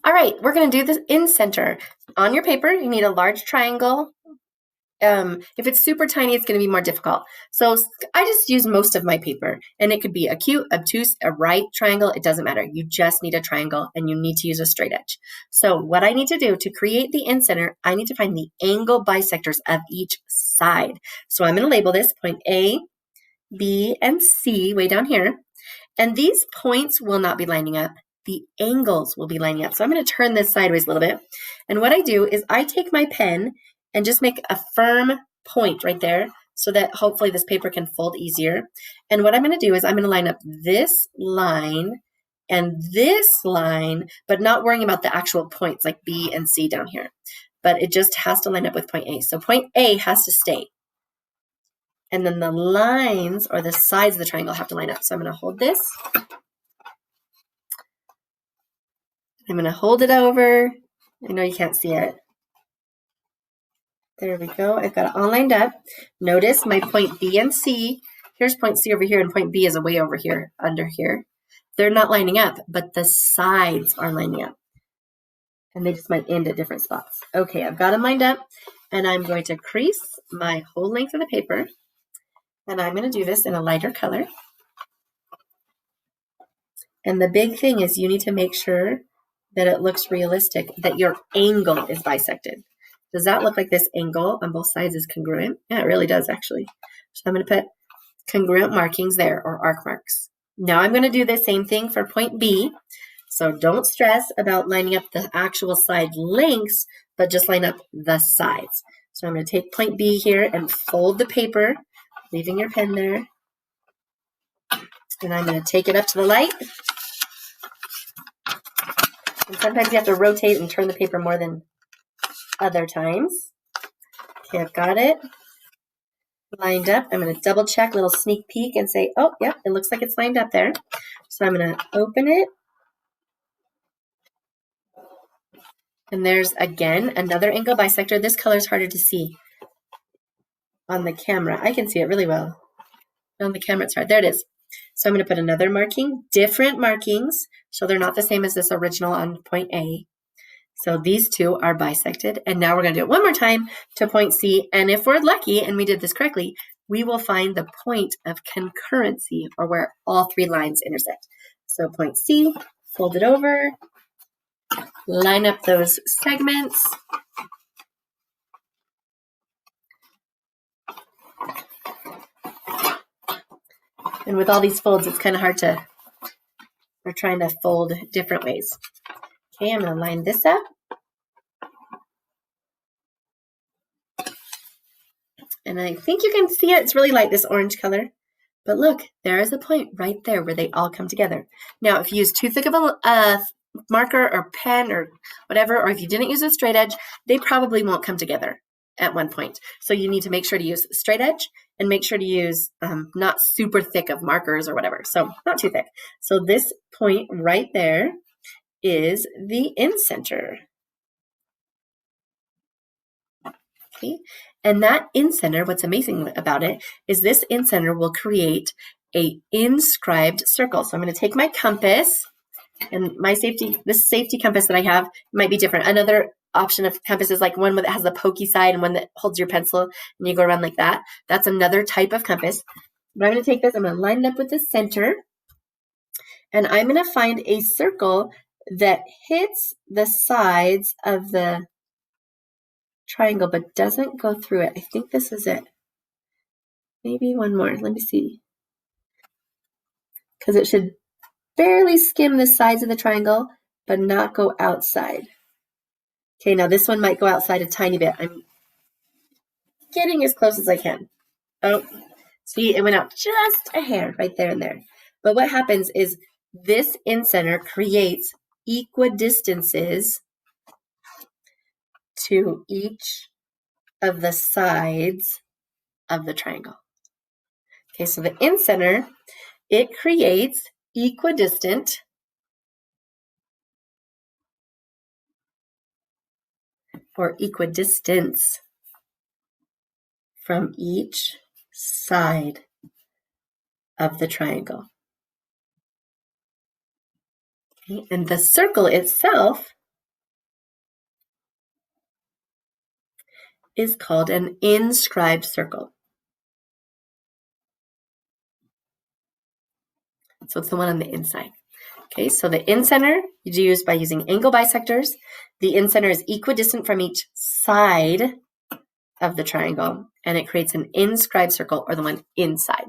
All right, we're going to do this Incenter. On your paper, you need a large triangle. If it's super tiny, it's going to be more difficult. So I just use most of my paper, and it could be acute, obtuse, a right triangle. It doesn't matter. You just need a triangle, and you need to use a straight edge. So what I need to do to create the Incenter, I need to find the angle bisectors of each side. So I'm going to label this point A, B, and C way down here. And these points will not be lining up. The angles will be lining up. So I'm going to turn this sideways a little bit. And what I do is I take my pen and just make a firm point right there so that hopefully this paper can fold easier. And what I'm going to do is I'm going to line up this line and this line, but not worrying about the actual points like B and C down here. But it just has to line up with point A. So point A has to stay. And then the lines or the sides of the triangle have to line up. So I'm going to hold this. I'm going to hold it over. I know you can't see it. There we go. I've got it all lined up. Notice my point B and C. Here's point C over here, and point B is way over here, under here. They're not lining up, but the sides are lining up. And they just might end at different spots. Okay, I've got them lined up, and I'm going to crease my whole length of the paper. And I'm going to do this in a lighter color. And the big thing is you need to make sure that it looks realistic, that your angle is bisected. Does that look like this angle on both sides is congruent? Yeah, it really does actually. So I'm going to put congruent markings there, or arc marks. Now I'm going to do the same thing for point B. So don't stress about lining up the actual side lengths, but just line up the sides. So I'm going to take point B here and fold the paper, leaving your pen there. And I'm going to take it up to the light. And sometimes you have to rotate and turn the paper more than other times. Okay, I've got it lined up. I'm going to double check, little sneak peek, and say, oh, yep, it looks like it's lined up there. So I'm going to open it. And there's, again, another angle bisector. This color is harder to see on the camera. I can see it really well. On the camera, it's hard. There it is. So I'm going to put another marking, different markings, so they're not the same as this original on point A. So these two are bisected. And now we're going to do it one more time to point C. And if we're lucky and we did this correctly, we will find the point of concurrency, or where all three lines intersect. So point C, fold it over, line up those segments. And with all these folds, it's kind of hard to, we're trying to fold different ways. Okay, I'm going to line this up. And I think you can see it. It's really light, this orange color. But look, there is a point right there where they all come together. Now, if you use too thick of a marker or pen or whatever, or if you didn't use a straight edge, they probably won't come together at one point. So you need to make sure to use straight edge and make sure to use not super thick of markers or whatever. So not too thick. So this point right there is the Incenter. Okay. And that Incenter, what's amazing about it is this Incenter will create a inscribed circle. So I'm going to take my compass, and my this safety compass that I have might be different. Another option of compass is like one that has the pokey side and one that holds your pencil and you go around like that. That's another type of compass. But I'm going to take this, I'm going to line it up with the center, and I'm going to find a circle that hits the sides of the triangle but doesn't go through it. I think this is it. Maybe one more. Let me see. Because it should barely skim the sides of the triangle but not go outside. Okay, now this one might go outside a tiny bit. I'm getting as close as I can. Oh, see, it went out just a hair right there and there. But what happens is this Incenter creates equidistances to each of the sides of the triangle. Okay, so the Incenter, it creates equidistant or equidistance from each side of the triangle. Okay, and the circle itself is called an inscribed circle. So it's the one on the inside. Okay, so the incenter you use by using angle bisectors. The incenter is equidistant from each side of the triangle, and it creates an inscribed circle, or the one inside.